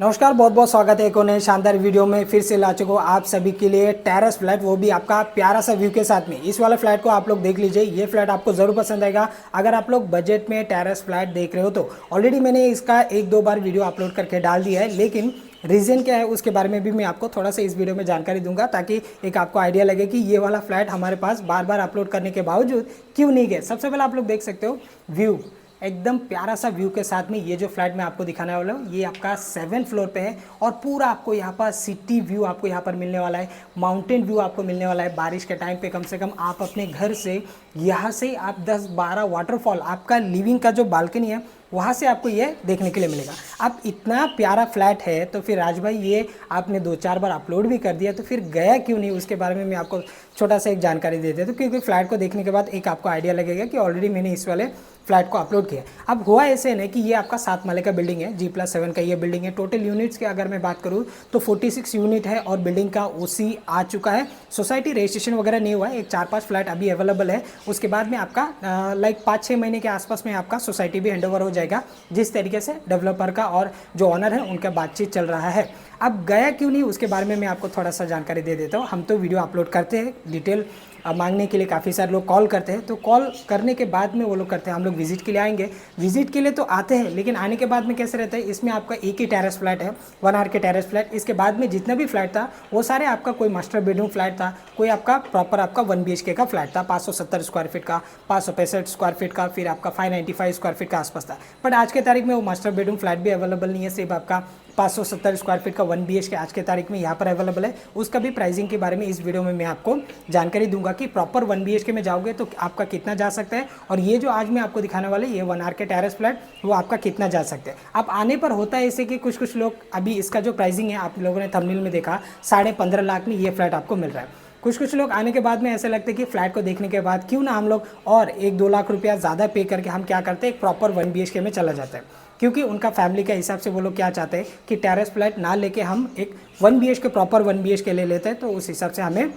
नमस्कार, बहुत बहुत स्वागत है एक और नए शानदार वीडियो में। फिर से ला चुका हूँ आप सभी के लिए टेरेस फ्लैट, वो भी आपका प्यारा सा व्यू के साथ में। इस वाले फ्लैट को आप लोग देख लीजिए, ये फ्लैट आपको ज़रूर पसंद आएगा। अगर आप लोग बजट में टेरेस फ्लैट देख रहे हो तो ऑलरेडी मैंने इसका एक दो बार वीडियो अपलोड करके डाल दिया है, लेकिन रीज़न क्या है उसके बारे में भी मैं आपको थोड़ा सा इस वीडियो में जानकारी दूंगा, ताकि एक आपको आइडिया लगे कि ये वाला फ्लैट हमारे पास बार बार अपलोड करने के बावजूद क्यों नहीं गए। सबसे पहले आप लोग देख सकते हो व्यू, एकदम प्यारा सा व्यू के साथ में ये जो फ्लैट मैं आपको दिखाने वाला हूँ ये आपका 7th फ्लोर पे है और पूरा आपको यहाँ पर सिटी व्यू आपको यहाँ पर मिलने वाला है, माउंटेन व्यू आपको मिलने वाला है। बारिश के टाइम पे कम से कम आप अपने घर से यहाँ से आप 10-12 वाटरफॉल, आपका लिविंग का जो बालकनी है वहाँ से आपको ये देखने के लिए मिलेगा। अब इतना प्यारा फ्लैट है तो फिर राज भाई ये आपने 2-4 बार अपलोड भी कर दिया, तो फिर गया क्यों नहीं, उसके बारे में मैं आपको छोटा सा एक जानकारी दे देता हूँ, क्योंकि फ्लैट को देखने के बाद एक आपको आइडिया लगेगा कि ऑलरेडी मैंने इस वाले फ्लैट को अपलोड किया। अब हुआ ऐसे ना कि ये आपका 7 माले का बिल्डिंग है, G+7 का ये बिल्डिंग है। टोटल यूनिट्स की अगर मैं बात करूँ तो 46 यूनिट है और बिल्डिंग का ओसी आ चुका है। सोसाइटी रजिस्ट्रेशन वगैरह नहीं हुआ है, एक 4-5 फ्लैट अभी अवेलेबल है। उसके बाद में आपका लाइक 5-6 महीने के आसपास में आपका सोसाइटी भी हैंडओवर हो जाएगा, जिस तरीके से डेवलपर का और जो ऑनर है उनका बातचीत चल रहा है। अब गया क्यों नहीं उसके बारे में मैं आपको थोड़ा सा जानकारी दे देता हूँ। हम तो वीडियो अपलोड करते हैं, डिटेल मांगने के लिए काफ़ी सारे लोग कॉल करते हैं, तो कॉल करने के बाद में वो लोग करते हैं हम लोग विजिट के लिए आएंगे। विजिट के लिए तो आते हैं, लेकिन आने के बाद में कैसे रहता है, इसमें आपका एक ही टेरेस फ्लैट है, 1 आर के टेरेस फ्लैट। इसके बाद में जितना भी फ्लैट था वो सारे आपका कोई मास्टर बेडरूम फ्लैट था, कोई आपका प्रॉपर आपका 1 BHK का फ्लैट था, 570 स्क्वायर फीट का, 565 स्क्वायर फीट का, फिर आपका 595 स्क्वायर फीट का आसपास था। बट आज के तारीख में वो मास्टर बेडरूम फ्लैट भी अवेलेबल नहीं है, सिर्फ आपका 570 स्क्वायर फीट का 1 BHK आज के तारीख में यहाँ पर अवेलेबल है। उसका भी प्राइसिंग के बारे में इस वीडियो में मैं आपको जानकारी दूंगा कि प्रॉपर 1 BHK में जाओगे तो आपका कितना जा सकता है, और ये जो आज मैं आपको दिखाने वाले ये 1 आर के टेरेस फ्लैट वो आपका कितना जा सकता है। अब आने पर होता है ऐसे कि कुछ लोग, अभी इसका जो प्राइसिंग है आप लोगों ने थंबनेल में देखा, 15.5 लाख में ये फ्लैट आपको मिल रहा है। कुछ लोग आने के बाद में ऐसे लगते हैं कि फ्लैट को देखने के बाद क्यों ना हम लोग और 1-2 लाख रुपया ज़्यादा पे करके हम क्या करते हैं, एक प्रॉपर 1 BHK में चला जाता है, क्योंकि उनका फैमिली के हिसाब से वो लोग क्या चाहते हैं कि टेरेस फ्लैट ना लेके हम एक 1 BHK प्रॉपर 1 BHK ले लेते हैं, तो उस हिसाब से हमें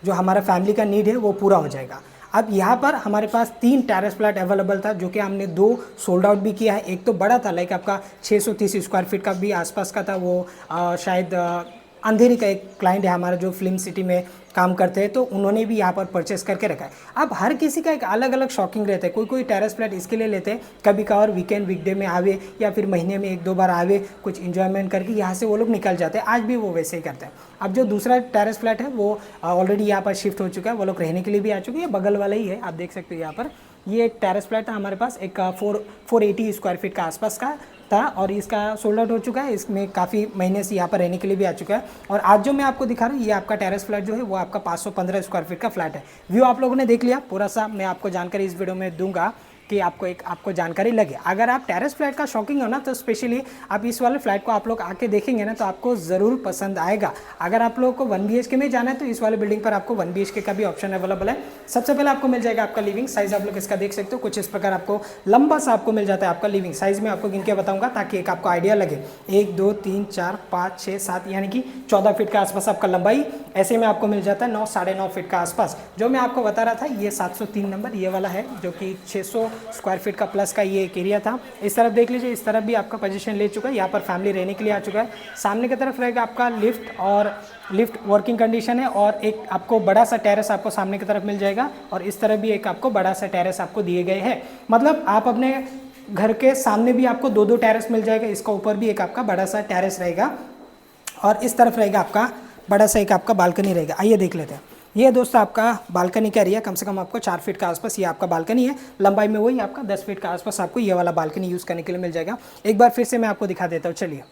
जो हमारा फैमिली का नीड है वो पूरा हो जाएगा। अब यहाँ पर हमारे पास 3 टेरेस फ्लैट अवेलेबल था, जो कि हमने 2 सोल्ड आउट भी किया है। एक तो बड़ा था, लाइक आपका 630 स्क्वायर फीट का भी आसपास का था, वो शायद अंधेरी का एक क्लाइंट है हमारा जो फिल्म सिटी में काम करते हैं, तो उन्होंने भी यहाँ पर परचेस करके रखा है। अब हर किसी का एक अलग अलग शॉकिंग रहता है, कोई टेरेस फ्लैट इसके लिए लेते हैं कभी कभार वीकेंड वीकडे में आवे या फिर महीने में 1-2 बार आवे, कुछ इन्जॉयमेंट करके यहाँ से वो लोग निकल जाते हैं। आज भी वो वैसे ही करते हैं। अब जो दूसरा टेरेस फ्लैट है वो ऑलरेडी यहाँ पर शिफ्ट हो चुका है, वो लोग रहने के लिए भी आ चुके हैं, बगल वाला ही है, आप देख सकते हो। यहाँ पर ये एक टेरेस फ्लैट था हमारे पास, एक 480 स्क्वायर फीट का आसपास का था और इसका सोल्ड आउट हो चुका है। इसमें काफ़ी महीने से यहाँ पर रहने के लिए भी आ चुका है। और आज जो मैं आपको दिखा रहा हूँ ये आपका टेरेस फ्लैट जो है वो आपका 515 स्क्वायर फीट का फ्लैट है। व्यू आप लोगों ने देख लिया, पूरा सा मैं आपको जानकारी इस वीडियो में दूंगा कि आपको जानकारी लगे। अगर आप टेरेस फ्लैट का शौकीन हो ना, तो स्पेशली आप इस वाले फ्लैट को आप लोग आके देखेंगे ना तो आपको ज़रूर पसंद आएगा। अगर आप लोगों को 1 BHK में जाना है तो इस वाले बिल्डिंग पर आपको 1 BHK का भी ऑप्शन अवेलेबल है। सबसे पहले आपको मिल जाएगा आपका लिविंग साइज, आप लोग इसका देख सकते हो, कुछ इस प्रकार आपको लंबा सा आपको मिल जाता है। आपका लिविंग साइज में आपको गिन के बताऊंगा ताकि एक आपको आइडिया लगे। 1 2 3 4 5 6 7 यानी कि 14 फीट के आसपास आपका लंबाई ऐसे में आपको मिल जाता है, 9 साढ़े 9 फीट का आसपास। जो मैं आपको बता रहा था ये 703 नंबर ये वाला है, जो कि 600 स्क्वायर फीट का प्लस का ये एक एरिया था। इस तरफ देख लीजिए, इस तरफ भी आपका पोजीशन ले चुका है, यहाँ पर फैमिली रहने के लिए आ चुका है। सामने की तरफ रहेगा आपका लिफ्ट, और लिफ्ट वर्किंग कंडीशन है, और एक आपको बड़ा सा टेरेस आपको सामने की तरफ मिल जाएगा, और इस तरफ भी एक आपको बड़ा सा टेरेस आपको दिए गए हैं। मतलब आप अपने घर के सामने भी आपको 2-2 टेरेस मिल जाएगा, इसका ऊपर भी एक आपका बड़ा सा टेरेस रहेगा, और इस तरफ रहेगा आपका बड़ा सा एक आपका बालकनी रहेगा। आइए देख लेते हैं। ये दोस्तों आपका बालकनी का एरिया, कम से कम आपको 4 फीट का आसपास ये आपका बालकनी है। लंबाई में वही आपका 10 फीट का आसपास आपको ये वाला बालकनी यूज़ करने के लिए मिल जाएगा। एक बार फिर से मैं आपको दिखा देता हूँ। चलिए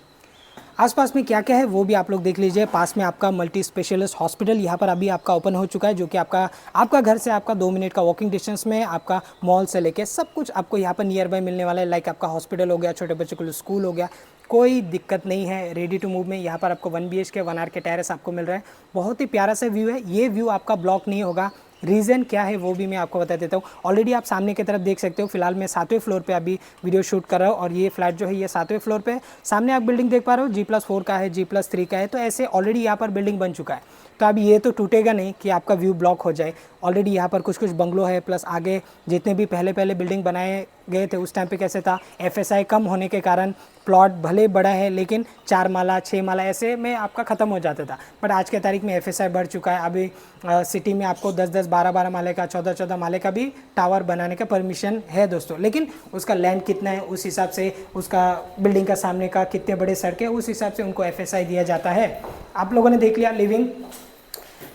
आसपास में क्या क्या है वो भी आप लोग देख लीजिए। पास में आपका मल्टी स्पेशलिस्ट हॉस्पिटल यहाँ पर अभी आपका ओपन हो चुका है, जो कि आपका घर से आपका 2 मिनट का वॉकिंग डिस्टेंस में, आपका मॉल से लेके सब कुछ आपको यहाँ पर नियर बाय मिलने वाला है। लाइक आपका हॉस्पिटल हो गया, छोटे बच्चों के लिए स्कूल हो गया, कोई दिक्कत नहीं है। रेडी टू मूव में यहाँ पर आपको 1 BHK 1 आर के टेरेस आपको मिल रहा है। बहुत ही प्यारा सा व्यू है। ये व्यू आपका ब्लॉक नहीं होगा, रीज़न क्या है वो भी मैं आपको बता देता हूँ। ऑलरेडी आप सामने की तरफ देख सकते हो, फिलहाल मैं 7वें फ्लोर पे अभी वीडियो शूट कर रहा हूँ, और ये फ्लैट जो है ये 7वें फ्लोर पे है। सामने आप बिल्डिंग देख पा रहे हो, G+4 का है, G+3 का है, तो ऐसे ऑलरेडी यहाँ पर बिल्डिंग बन चुका है। तो अब ये तो टूटेगा नहीं कि आपका व्यू ब्लॉक हो जाए। ऑलरेडी यहाँ पर कुछ बंगलो है, प्लस आगे जितने भी पहले बिल्डिंग बनाए गए थे उस टाइम पे कैसे था, FSI कम होने के कारण प्लॉट भले बड़ा है लेकिन 4 माला 6 माला ऐसे में आपका ख़त्म हो जाता था। बट आज के तारीख में FSI बढ़ चुका है। अभी सिटी में आपको 10-10 12-12 माले का 14-14 माले का भी टावर बनाने का परमिशन है दोस्तों, लेकिन उसका लैंड कितना है उस हिसाब से, उसका बिल्डिंग का सामने का कितने बड़े सड़कें उस हिसाब से उनको FSI दिया जाता है। आप लोगों ने देख लिया लिविंग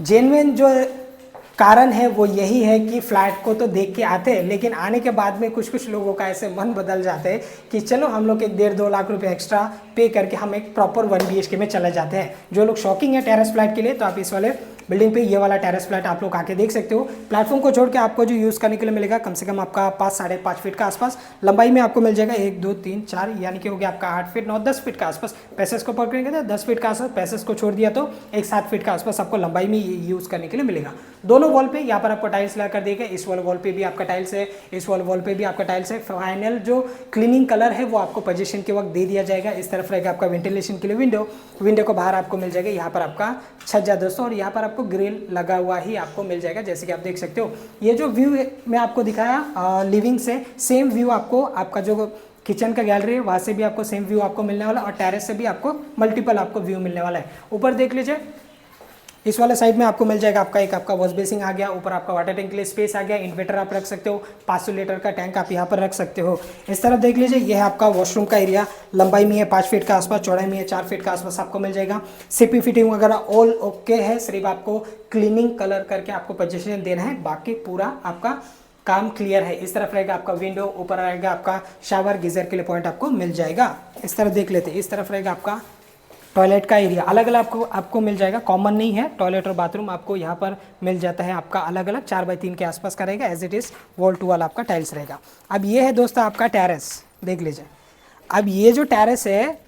जेन्युइन जो कारण है वो यही है कि फ्लैट को तो देख के आते हैं लेकिन आने के बाद में कुछ कुछ लोगों का ऐसे मन बदल जाते हैं कि चलो हम लोग 1-1.5-2 लाख रुपए एक्स्ट्रा पे करके हम एक प्रॉपर 1 BHK में चले जाते हैं। जो लोग शॉकिंग है टेरेस फ्लैट के लिए, तो आप इस वाले बिल्डिंग पे ये वाला टेरेस फ्लैट आप लोग आके देख सकते हो। प्लेटफॉर्म को छोड़ के आपको जो यूज़ करने के लिए मिलेगा कम से कम आपका 5-5.5 फीट का आसपास लंबाई में आपको मिल जाएगा। 1 2 3 4 यानी कि हो गया आपका 8 फीट 9-10 फीट का आसपास। पैसेज को पकड़ेंगे तो 10 फीट का आसपास, पैसेज को छोड़ दिया तो एक 7 फीट का आसपास आपको लंबाई में यूज़ करने के लिए मिलेगा। दोनों वॉल पे यहाँ पर आपको टाइल्स लगा कर देगा। इस वाले वॉल पे भी आपका टाइल्स है, इस वाले वॉल पे भी आपका टाइल्स है। फाइनल जो क्लीनिंग कलर है वो आपको पोजीशन के वक्त दे दिया जाएगा। इस तरफ रहेगा आपका वेंटिलेशन के लिए विंडो को बाहर आपको मिल जाएगा। यहाँ पर आपका छज्जा दोस्तों, और यहाँ पर आपको ग्रिल लगा हुआ ही आपको मिल जाएगा। जैसे कि आप देख सकते हो ये जो व्यू मैं आपको दिखाया लिविंग से, सेम व्यू आपको आपका जो किचन का गैलरी है वहाँ से भी आपको सेम व्यू आपको मिलने वाला, और टेरेस से भी आपको मल्टीपल आपको व्यू मिलने वाला है। ऊपर देख लीजिए, इस वाले साइड में आपको मिल जाएगा आपका एक आपका वॉश बेसिंग आ गया, ऊपर आपका वाटर टैंक के लिए स्पेस आ गया, इन्वर्टर आप रख सकते हो, 500 लीटर का टैंक आप यहाँ पर रख सकते हो। इस तरफ देख लीजिए, यह है आपका वॉशरूम का एरिया। लंबाई में है 5 फीट का आसपास, चौड़ाई में है 4 फीट का आसपास आपको मिल जाएगा। सीपी फिटिंग वगैरह ऑल ओके है, सिर्फ आपको क्लीनिंग कलर करके आपको पोजीशन देना है, बाकी पूरा आपका काम क्लियर है। इस तरफ रहेगा आपका विंडो, ऊपर रहेगा आपका शावर, गीजर के लिए पॉइंट आपको मिल जाएगा। इस तरफ देख लेते हैं, इस तरफ रहेगा आपका टॉयलेट का एरिया। अलग अलग आपको मिल जाएगा, कॉमन नहीं है। टॉयलेट और बाथरूम आपको यहाँ पर मिल जाता है आपका अलग अलग 4x3 के आसपास का रहेगा। As it is wall to wall आपका टाइल्स रहेगा। अब ये है दोस्तों आपका टेरेस, देख लीजिए। अब ये जो टेरेस है,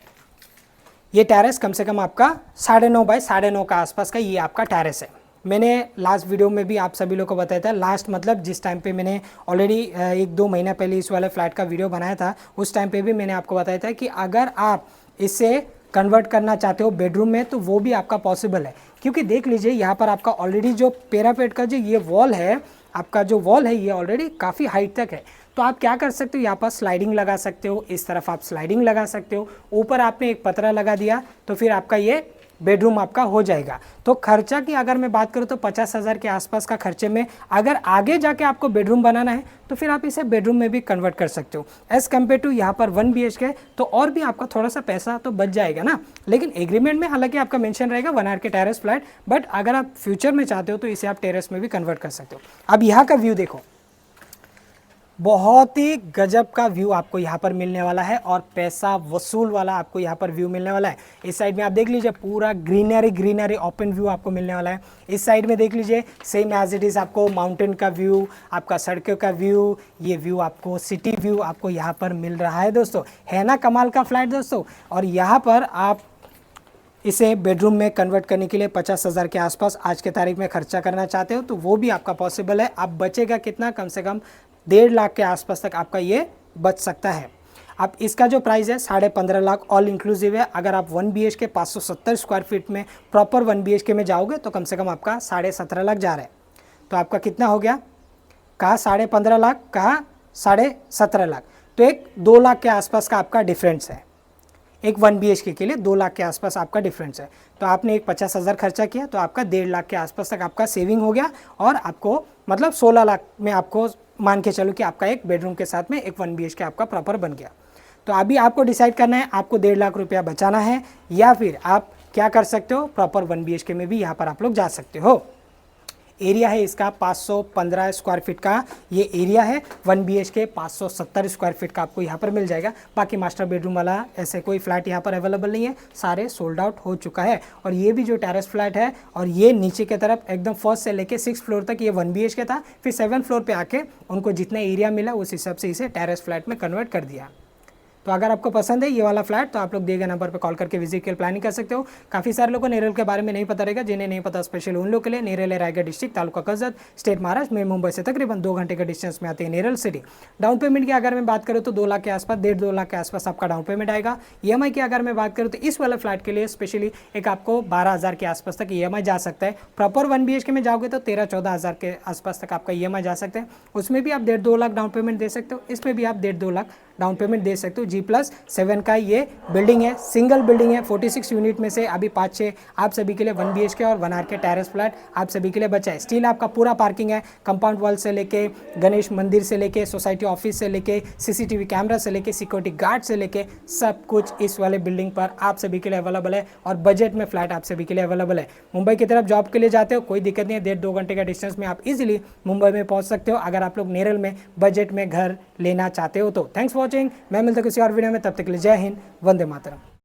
ये टेरेस कम से कम आपका 9.5 बाय 9.5 का आसपास का ये आपका टेरेस है। मैंने लास्ट वीडियो में भी आप सभी लोग को बताया था, लास्ट मतलब जिस टाइम पे मैंने ऑलरेडी 1-2 महीना पहले इस वाले फ्लैट का वीडियो बनाया था, उस टाइम पे भी मैंने आपको बताया था कि अगर आप इससे कन्वर्ट करना चाहते हो बेडरूम में तो वो भी आपका पॉसिबल है। क्योंकि देख लीजिए यहाँ पर आपका ऑलरेडी जो पैरापेट का जो ये वॉल है, आपका जो वॉल है ये ऑलरेडी काफ़ी हाइट तक है। तो आप क्या कर सकते हो, यहाँ पर स्लाइडिंग लगा सकते हो, इस तरफ आप स्लाइडिंग लगा सकते हो, ऊपर आपने एक पतरा लगा दिया तो फिर आपका ये बेडरूम आपका हो जाएगा। तो खर्चा की अगर मैं बात करूँ तो 50,000 के आसपास का खर्चे में अगर आगे जाके आपको बेडरूम बनाना है तो फिर आप इसे बेडरूम में भी कन्वर्ट कर सकते हो। एज़ कम्पेयर टू यहाँ पर 1 BHK तो और भी आपका थोड़ा सा पैसा तो बच जाएगा ना। लेकिन एग्रीमेंट में हालांकि आपका मेंशन रहेगा 1 RK टेरेस फ्लैट, बट अगर आप फ्यूचर में चाहते हो तो इसे आप टेरेस में भी कन्वर्ट कर सकते हो। अब यहाँ का व्यू देखो, बहुत ही गजब का व्यू आपको यहाँ पर मिलने वाला है और पैसा वसूल वाला आपको यहाँ पर व्यू मिलने वाला है। इस साइड में आप देख लीजिए पूरा ग्रीनरी ओपन व्यू आपको मिलने वाला है। इस साइड में देख लीजिए सेम एज इट इज़ आपको माउंटेन का व्यू, आपका सड़कों का व्यू, ये व्यू आपको सिटी व्यू आपको यहाँ पर मिल रहा है दोस्तों। है ना कमाल का फ्लैट दोस्तों। और यहाँ पर आप इसे बेडरूम में कन्वर्ट करने के लिए 50,000 के आसपास आज के तारीख में खर्चा करना चाहते हो तो वो भी आपका पॉसिबल है। अब बचेगा कितना, कम से कम 1.5 लाख के आसपास तक आपका ये बच सकता है। अब इसका जो प्राइस है 15.5 लाख ऑल इंक्लूसिव है। अगर आप 1 BHK 570 स्क्वायर फीट में प्रॉपर 1 BHK में जाओगे तो कम से कम आपका 17.5 लाख जा रहा है। तो आपका कितना हो गया, कहा 15.5 लाख, कहा 17.5 लाख, तो एक 2 लाख के आसपास का आपका डिफरेंस है। एक 1 BHK के लिए 2 लाख के आसपास आपका डिफरेंस है। तो आपने एक 50,000 खर्चा किया तो आपका 1.5 लाख के आसपास तक आपका सेविंग हो गया, और आपको मतलब 16 लाख में आपको मान के चलो कि आपका एक बेडरूम के साथ में एक 1 BHK आपका प्रॉपर बन गया। तो अभी आपको डिसाइड करना है आपको 1.5 लाख रुपया बचाना है या फिर आप क्या कर सकते हो, प्रॉपर 1 BHK में भी यहाँ पर आप लोग जा सकते हो। एरिया है इसका 515 स्क्वायर फीट का ये एरिया है। 1 BHK 570 स्क्वायर फीट का आपको यहाँ पर मिल जाएगा। बाकी मास्टर बेडरूम वाला ऐसे कोई फ्लैट यहाँ पर अवेलेबल नहीं है, सारे सोल्ड आउट हो चुका है। और ये भी जो टेरेस फ्लैट है, और ये नीचे की तरफ एकदम फर्स्ट से लेके 6th फ्लोर तक ये 1 BHK था, फिर 7th फ्लोर पर आके उनको जितना एरिया मिला उस हिसाब से इसे टेरेस फ्लैट में कन्वर्ट कर दिया। तो अगर आपको पसंद है ये वाला फ्लैट तो आप लोग दिए गए नंबर पर कॉल करके विजिट के प्लानिंग कर सकते हो। काफ़ी सारे लोगों को नेरल के बारे में नहीं पता रहेगा, जिन्हें नहीं पता स्पेशल उन लोग के लिए। नेरल है रायगढ़ डिस्ट्रिक्ट, तालुका कर्जत, स्टेट महाराष्ट्र में, मुंबई से तकरीबन 2 घंटे के डिस्टेंस में आती है नेरल सिटी। डाउन पेमेंट की अगर मैं बात करूँ तो 2 लाख के आसपास, 1.5-2 लाख के आसपास आपका डाउन पेमेंट आएगा। ईएमआई की अगर मैं बात करूँ तो इस वाले फ्लैट के लिए स्पेशली एक आपको 12,000 के आसपास तक ईएमआई जा सकता है। प्रॉपर 1 BHK में जाओगे तो 13-14 हज़ार के आसपास तक आपका ईएमआई जा सकता है। उसमें भी आप 1.5-2 लाख डाउन पेमेंट दे सकते हो, इसमें भी आप 1.5-2 लाख डाउन पेमेंट दे सकते हो। G+7 का ये बिल्डिंग है, सिंगल बिल्डिंग है। 46 यूनिट में से अभी 5-6 आप सभी के लिए 1 BHK और 1 RK टेरेस फ्लैट आप सभी के लिए बचा है। स्टील आपका पूरा पार्किंग है, कंपाउंड वॉल से लेके गणेश मंदिर से लेके सोसाइटी ऑफिस से लेके सीसीटीवी कैमरा से लेके सिक्योरिटी गार्ड से लेके सब कुछ इस वाले बिल्डिंग पर आप सभी के लिए अवेलेबल है और बजट में फ्लैट आप सभी के लिए अवेलेबल है। मुंबई की तरफ जॉब के लिए जाते हो कोई दिक्कत नहीं है, 1.5-2 घंटे का डिस्टेंस में आप इजीली मुंबई में पहुंच सकते हो अगर आप लोग नेरल में बजट में घर लेना चाहते हो तो। थैंक्स फॉर वॉचिंग, मैं मिलता हूं किसी और वीडियो में, तब तक के लिए जय हिंद, वंदे मातरम।